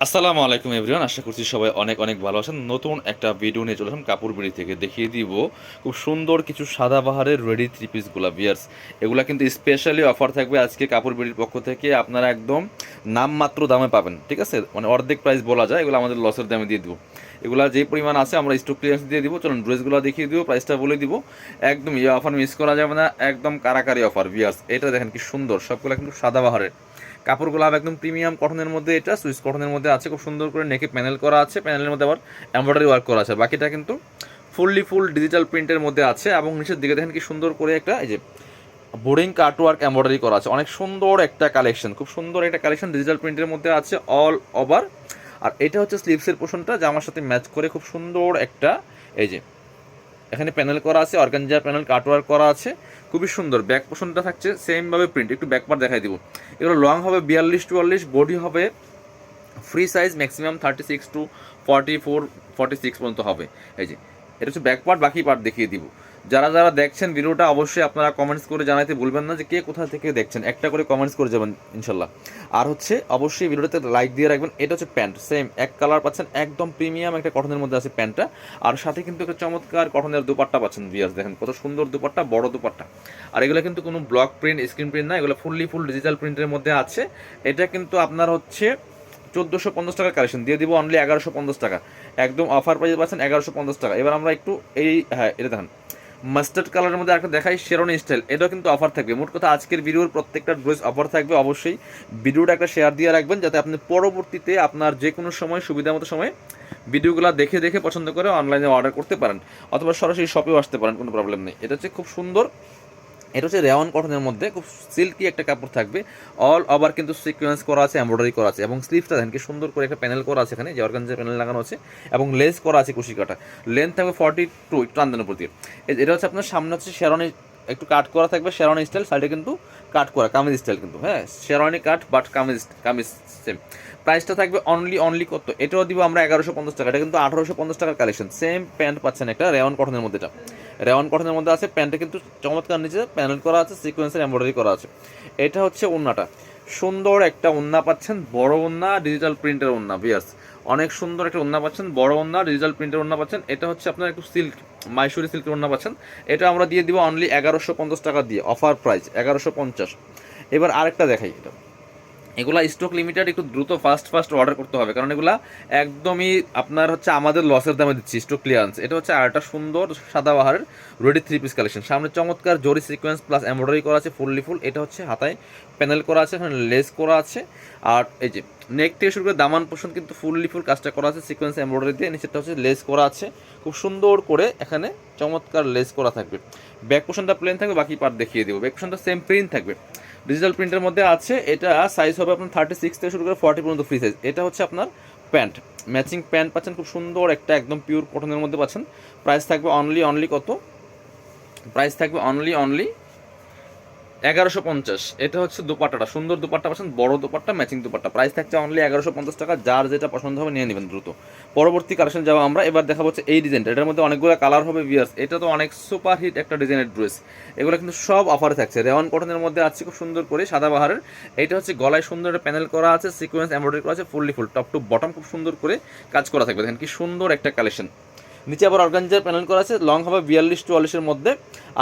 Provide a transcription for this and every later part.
আসসালামু আলাইকুম এভরিওয়ান, আশা করছি সবাই অনেক অনেক ভালো আছেন। নতুন একটা ভিডিও নিয়ে চলে আসলাম কাপড় বিড়ি থেকে। দেখিয়ে দিব খুব সুন্দর কিছু সাদাবাহারের রেডি থ্রি পিসগুলা বিয়ার্স। এগুলা কিন্তু স্পেশালি অফার থাকবে আজকে কাপড় বিড়ির পক্ষ থেকে। আপনারা একদম নামমাত্র দামে পাবেন, ঠিক আছে, মানে অর্ধেক প্রাইস বলা যায়। এগুলো আমাদের লসের দামে দিয়ে দিব। এগুলা যে পরিমাণ আছে আমরা স্টক ক্লিয়ারেন্স দিয়ে দিব। চলুন ড্রেসগুলো দেখিয়ে দিব, প্রাইসটা বলে দিব। একদম এই অফার মিস করা যাবে না, একদম কারাকারি অফার বিয়ার্স। এটা দেখেন কি সুন্দর, সবগুলো কিন্তু সাদাবাহারের কাপড়গুলো একদম প্রিমিয়াম কটনের মধ্যে, এটা সুইস কটনের মধ্যে আছে। খুব সুন্দর করে নেকে প্যানেল করা আছে, প্যানেলের মধ্যে আবার এমব্রয়ডারি ওয়ার্ক করা আছে। বাকিটা কিন্তু ফুল ডিজিটাল প্রিন্টের মধ্যে আছে। এবং নিচের দিকে দেখেন কি সুন্দর করে একটা এই যে বোর্ডিং কাট ওয়ার্ক এমব্রয়ডারি করা আছে। অনেক সুন্দর একটা কালেকশন, খুব সুন্দর একটা কালেকশন ডিজিটাল প্রিন্টের মধ্যে আছে অল ওভার। আর এটা হচ্ছে স্লিভসের পোর্শনটা, জামার সাথে ম্যাচ করে খুব সুন্দর একটা এই যে এখানে প্যানেল করা আছে, অর্গানজার প্যানেল কাটওয়ার্ক করা আছে, খুবই সুন্দর। ব্যাক পোর্শনটা থাকছে সেমভাবে প্রিন্ট। একটু ব্যাক পার্ট দেখাই দিব। এগুলো লং হবে 42-44, বডি হবে ফ্রি সাইজ ম্যাক্সিমাম 36 টু 46 পর্যন্ত হবে। এই যে এটা হচ্ছে ব্যাক পার্ট, বাকি পার্ট দেখিয়ে দিব। যারা যারা দেখছেন ভিডিওটা অবশ্যই আপনারা কমেন্টস করে জানাতে ভুলবেন না যে কে কোথা থেকে দেখছেন। একটা করে কমেন্টস করে যাবেন ইনশাল্লাহ। আর হচ্ছে অবশ্যই ভিডিওটাতে লাইক দিয়ে রাখবেন। এটা হচ্ছে প্যান্ট, সেম এক কালার পাচ্ছেন, একদম প্রিমিয়াম একটা কটনের মধ্যে আছে প্যান্টটা। আর সাথে কিন্তু একটা চমৎকার কটনের দুপাট্টা পাচ্ছেন ভিউয়ার্স। দেখেন কত সুন্দর দুপাট্টা, বড় দুপাট্টা। আর এগুলো কিন্তু কোনো ব্লক প্রিন্ট, স্ক্রিন প্রিন্ট না, এগুলো ফুল ডিজিটাল প্রিন্টের মধ্যে আছে। এটা কিন্তু আপনার হচ্ছে 1450 টাকার কালেকশন দিয়ে দিব অনলি 1150 টাকা। একদম অফার প্রাইসে পাচ্ছেন 1150 টাকা। এবার আমরা একটু হ্যাঁ এটা দেখেন মাস্টার্ড কালারের মধ্যে একটা দেখাই, শেরনি স্টাইল। এটাও কিন্তু অফার থাকবে। মোট কথা আজকের ভিডিওর প্রত্যেকটা ড্রেস অফার থাকবে। অবশ্যই ভিডিওটা একটা শেয়ার দিয়ে রাখবেন, যাতে আপনি পরবর্তীতে আপনার যে কোনো সময় সুবিধা মতো সময় ভিডিওগুলো দেখে দেখে পছন্দ করে অনলাইনে অর্ডার করতে পারেন, অথবা সরাসরি শপেও আসতে পারেন, কোনো প্রবলেম নেই। এটা হচ্ছে খুব সুন্দর। এটা হচ্ছে রেওয়ান কটনের মধ্যে খুব সিল্কি একটা কাপড় থাকবে। অল ওভার কিন্তু সিকোয়েন্স করা আছে, এমব্রয়ডারি করা আছে। এবং স্লিভসটা দেখেন কি সুন্দর করে একটা প্যানেল করা আছে, এখানে যে অর্গানজার প্যানেল লাগানো আছে এবং লেস করা আছে কুশি কাটা। লেন্থ থাকবে 42, একটু টান দেন উপর দিয়ে। এটা হচ্ছে আপনার সামনে হচ্ছে শেরনি, একটু কাট করা থাকবে শেরনি স্টাইল, সাইডে কিন্তু কাট করা কামিজ স্টাইল কিন্তু, হ্যাঁ শেরনি কাট বাট কামিজ সেম। প্রাইসটা থাকবে অনলি কত, এটাও দিব আমরা 1150 টাকা। এটা কিন্তু 1850 টাকার কালেকশন। সেম প্যান্ট পাচ্ছেন একটা রেওয়ান কটনের মধ্যে, এটা রেওয়ান কটনের মধ্যে আছে। প্যান্টটা কিন্তু চমৎকার, নিচে প্যানেল করা আছে, সিকোয়েন্সের এমব্রয়ডারি করা আছে। এটা হচ্ছে ওন্নাটা, সুন্দর একটা ওন্না পাচ্ছেন, বড় ওন্না, ডিজিটাল প্রিন্টের ওন্না ভিউয়ার্স। অনেক সুন্দর একটা ওন্না পাচ্ছেন, বড় ওন্না, ডিজিটাল প্রিন্টের ওন্না পাচ্ছেন। এটা হচ্ছে আপনার একটু সিল্ক, মাইসুরি সিল্কের ওন্না পাচ্ছেন। এটা আমরা দিয়ে দিব অনলি 1150 টাকা দিয়ে, অফার প্রাইস 1150। এবার আরেকটা দেখাই, এটা এগুলা স্টক লিমিটেড, একটু দ্রুত ফাস্ট অর্ডার করতে হবে, কারণ এগুলা একদমই আপনার হচ্ছে আমাদের লসের দামে দিচ্ছি, স্টক ক্লিয়ারেন্স। এটা হচ্ছে আরেকটা সুন্দর সাদাবাহারের রেডি থ্রি পিস কালেকশন। সামনে চমৎকার জরি সিকোয়েন্স প্লাস এমব্রয়ডারি করা আছে ফুল। এটা হচ্ছে হাতায় প্যানেল করা আছে, এখানে লেস করা আছে। আর এই যে নেক থেকে শুরু করে দামান পোর্শন কিন্তু ফুল কাজটা করা আছে সিকোয়েন্স এমব্রয়ডারি দিয়ে। নিচেরটা হচ্ছে লেস করা আছে, খুব সুন্দর করে এখানে চমৎকার লেস করা থাকবে। ব্যাক পোর্শনটা প্লেন থাকবে, বাকি পার্ট দেখিয়ে দেবো। ব্যাক পোর্শনটা সেম প্রিন্ট থাকবে, ডিজিটাল প্রিন্টের মধ্যে আছে। এটা সাইজ হবে আপনার 36 থেকে শুরু করে 40 পর্যন্ত ফ্রি সাইজ। এটা হচ্ছে আপনার প্যান্ট, ম্যাচিং প্যান্ট পাচ্ছেন, খুব সুন্দর একটা একদম পিওর কটনের মধ্যে পাচ্ছেন। প্রাইস থাকবে অনলি কত, প্রাইস থাকবে অনলি 1150। এটা হচ্ছে দুপাট্টাটা, সুন্দর দুপাট্টা পাচ্ছেন, বড় দুপাট্টা, ম্যাচিং দুপাট্টা। প্রাইস থাকছে অনলি 1150 টাকা। যার যেটা পছন্দ হবে নিয়ে নেবেন দ্রুত। পরবর্তী কালেকশন যাবো আমরা। এবার দেখা হচ্ছে এই ডিজাইনটা, এটার মধ্যে অনেকগুলো কালার হবে ভিউয়ার্স। এটা তো অনেক সুপার হিট একটা ডিজাইনের ড্রেস। এগুলো কিন্তু সব অফারে থাকছে। রেওয়ান কটনের মধ্যে আছে, খুব সুন্দর করে সাদাবাহারের। এটা হচ্ছে গলায় সুন্দর একটা প্যানেল করা আছে, সিকোয়েন্স এমব্রয়ডারি করা আছে ফুল টপ টু বটম, খুব সুন্দর করে কাজ করা থাকবে। দেখেন কি সুন্দর একটা কালেকশন। নিচে আবার অর্গানজার প্যানেল করা আছে, লং হবে 42-44 মধ্যে।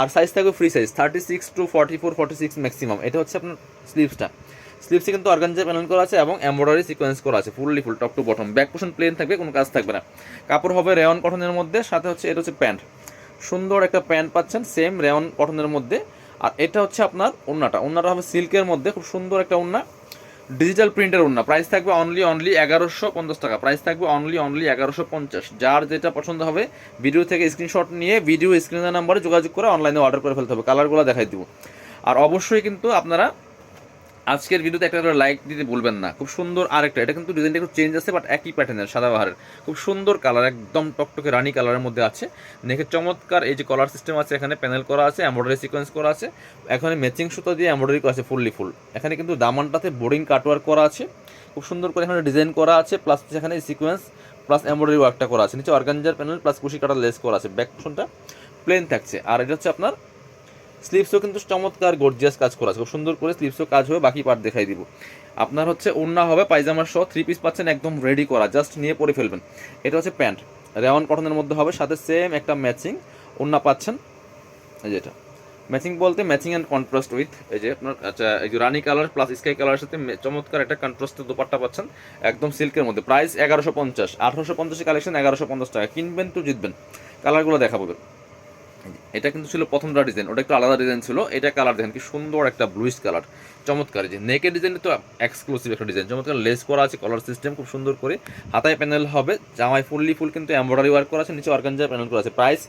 আর সাইজ থাকবে ফ্রি সাইজ 36 টু 46 ম্যাক্সিমাম। এটা হচ্ছে আপনার স্লিভসে কিন্তু অর্গানজার প্যানেল করা আছে এবং এমব্রয়ডারি সিকোয়েন্স করা আছে full top to bottom. Back portion plain থাকবে, কোনো কাজ থাকবে না। কাপড় হবে রেওয়ান কটনের মধ্যে, সাথে হচ্ছে এটা হচ্ছে প্যান্ট, সুন্দর একটা প্যান্ট পাচ্ছেন সেম রেওয়ান কটনের মধ্যে। আর এটা হচ্ছে আপনার ওন্নাটা হবে সিল্কের মধ্যে, খুব সুন্দর একটা ওন্না, ডিজিটাল প্রিন্টের ওন্না। প্রাইস থাকবে অনলি 1150 টাকা। প্রাইস থাকবে অনলি 1150। যার যেটা পছন্দ হবে ভিডিও থেকে স্ক্রিনশট নিয়ে ভিডিও স্ক্রিনের নাম্বারে যোগাযোগ করে অনলাইনে অর্ডার করে ফেলতে হবে। কালারগুলো দেখাই দিব। আর অবশ্যই কিন্তু আপনারা আজকের ভিডিওতে একটা করে লাইক দিতে ভুলবেন না। খুব সুন্দর আরেকটা, এটা কিন্তু ডিজাইনটা একটু চেঞ্জ আছে, বাট একই প্যাটার্নের সাদাবাহারের, খুব সুন্দর কালার, একদম টকটকে রানি কালারের মধ্যে আছে। নেকে চমৎকার এই যে কলার সিস্টেম আছে, এখানে প্যানেল করা আছে, এমব্রয়ডারি সিকোয়েন্স করা আছে, এখানে ম্যাচিং সুতো দিয়ে এমব্রয়ডারি করা আছে ফুল। এখানে কিন্তু দামানটাতে বোর্ডিং কাটওয়ার্ক করা আছে, খুব সুন্দর করে এখানে ডিজাইন করা আছে, প্লাস এখানে সিকোয়েন্স প্লাস এমব্রয়ডারি ওয়ার্কটা করা আছে। নিচে অর্গানজার প্যানেল প্লাস কুশি কাটার লেস করা আছে। ব্যাক পোর্শনটা প্লেন থাকছে। আর এটা হচ্ছে আপনার স্লিভসও কিন্তু চমৎকার গর্জিয়াস কাজ করা আছে, খুব সুন্দর করে স্লিভসও কাজ হবে, বাকি পার্ট দেখাই দিব। আপনার হচ্ছে ওড়না হবে পায়জামার সহ, 3 পিস পাচ্ছেন একদম রেডি করা, জাস্ট নিয়ে পরে ফেলবেন। এটা হচ্ছে প্যান্ট, রেওয়ান কটনের মধ্যে হবে, সাথে সেম একটা ম্যাচিং ওড়না পাচ্ছেন। এই যে এটা ম্যাচিং বলতে ম্যাচিং অ্যান্ড কন্ট্রাস্ট উইথ এই যে আপনার আচ্ছা এই যে রানি কালার প্লাস স্কাই কালারের সাথে চমৎকার একটা কন্ট্রাস্টের দোপাট্টা পাচ্ছেন একদম সিল্কের মধ্যে। প্রাইস 1150, 1850 কালেকশন 1150 টাকা। কিনবেন তো জিতবেন। কালারগুলো দেখাবো। এটা কিন্তু ছিল প্রথমটা ডিজাইন, ওটা একটু আলাদা ডিজাইন ছিল। এটা কালার দেখেন কি সুন্দর একটা ব্লুইশ কালার, চমৎকার। যে নেকের ডিজাইন তো এক্সক্লুসিভ একটা ডিজাইন, চমৎকার লেস করা আছে, কলার সিস্টেম খুব সুন্দর করে, হাতায় প্যানেল হবে, জামায় ফুল কিন্তু এমব্রয়ডারি ওয়ার্ক করা আছে, নিচে অর্গানজার প্যানেল করা আছে। প্রাইস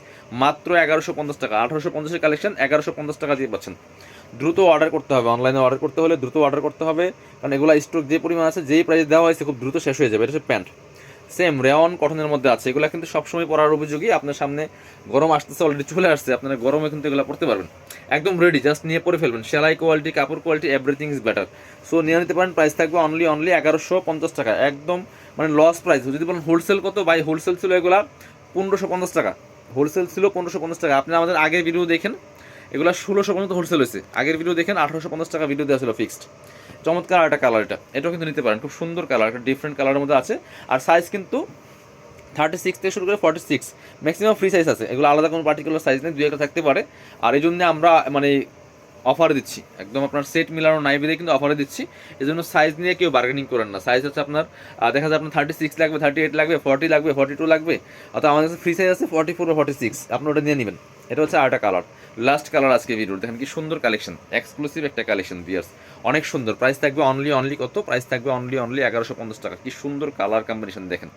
মাত্র 1150 টাকা। 1850 কালেকশন 1150 টাকা দিয়ে পাচ্ছেন। দ্রুত অর্ডার করতে হবে, অনলাইনে অর্ডার করতে হলে দ্রুত অর্ডার করতে হবে, কারণ এগুলো স্টক যে পরিমাণ আছে, যেই প্রাইস দেওয়া হয়েছে খুব দ্রুত শেষ হয়ে যাবে। এটা হচ্ছে প্যান্ট, সেম রেওয়ান কটনের মধ্যে আছে। এগুলো কিন্তু সবসময় পরার উপযোগী। আপনার সামনে গরম আসতেছে, অলরেডি চলে আসছে, আপনারা গরমে কিন্তু এগুলো পড়তে পারবেন, একদম রেডি, জাস্ট নিয়ে পরে ফেলবেন। সেলাই কোয়ালিটি, কাপড় quality, everything is better. So নিয়ে নিতে পারেন। প্রাইস থাকবে অনলি 1150 টাকা, একদম মানে লস প্রাইস। যদি বলেন হোলসেল কত, বাই হোলসেল ছিল এগুলা 1550 টাকা, হোলসেল ছিল 1550 টাকা। আপনি আমাদের আগের ভিডিও দেখেন, এগুলো 1600 পর্যন্ত হোলসেল হয়েছে। আগের ভিডিও দেখেন 1850 টাকা ভিডিও দেওয়া ছিল ফিক্সড। চমৎকার একটা কালার, এটাও কিন্তু নিতে পারেন, খুব সুন্দর কালার, একটা ডিফারেন্ট কালারের মধ্যে আছে। আর সাইজ কিন্তু 36 থেকে শুরু করে 46, ম্যাক্সিমাম ফ্রি সাইজ আছে। এগুলো আলাদা কোনো পার্টিকুলার সাইজ নেই, 2-1টা থাকতে পারে। আর এই জন্য আমরা মানে অফারে দিচ্ছি, একদম আপনার সেট মিলানো নাই বেঁধে কিন্তু অফারে দিচ্ছি। এই জন্য সাইজ নিয়ে কেউ বার্গেনিং করেন না। সাইজ হচ্ছে আপনার দেখা যায় আপনার 36 লাগবে, 38 লাগবে, 40 লাগবে, 42 লাগবে, অর্থাৎ আমাদের কাছে ফ্রি সাইজ আছে 44 বা 46, আপনি ওটা নিয়ে নেবেন। এটা হচ্ছে আরেকটা কালার, লাস্ট কালার আজকে ভিডিওর। দেখেন কি সুন্দর কালেকশন, এক্সক্লুসিভ একটা কালেকশন ভিউয়ার্স, অনেক সুন্দর। প্রাইস থাকবে অনলি কত, প্রাইস থাকবে অনলি 1150 টাকা। কি সুন্দর কালার কম্বিনেশন দেখেন।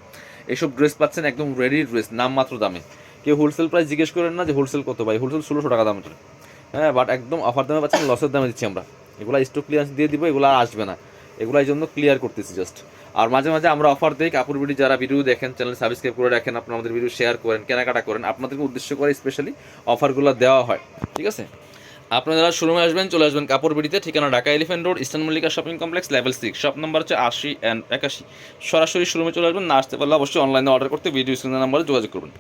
এইসব ড্রেস পাচ্ছেন একদম রেডি ড্রেস, নামমাত্র দামে। কেউ হোলসেল প্রাইস জিজ্ঞেস করেন না যে হোলসেল কত, ভাই হোলসেল 1600 টাকা দাম এটা। হ্যাঁ, বাট একদম অফার দামে পাচ্ছেন, লসের দামে দিচ্ছি আমরা। এগুলো স্টক ক্লিয়ারেন্স দিয়ে দিব, এগুলো আর আসবে না, এগুলো এই জন্য ক্লিয়ার করতেছি জাস্ট। আর মাঝে মাঝে আমরা অফার দিই। কাপড় বিডি যারা ভিডিও দেখেন, চ্যানেল সাবস্ক্রাইব করে রাখেন, আপনারা আমাদের ভিডিও শেয়ার করেন, কেনাকাটা করেন, আপনাদেরকে উদ্দেশ্য করে স্পেশালি অফারগুলো দেওয়া হয়, ঠিক আছে। আপনারা যারা শোরুমে আসবেন, চলে আসবেন কাপড় বিডিতে, ঠিকানা Dhaka elephant road, eastern Mallika shopping complex, level 6, shop number হচ্ছে 80 and 81। সরাসরি শোরুমে চলে আসবেন, না আসতে পারলে অবশ্যই অনলাইনে অর্ডার করতে ভিডিও স্ক্রিনের নাম্বারে যোগাযোগ করবেন।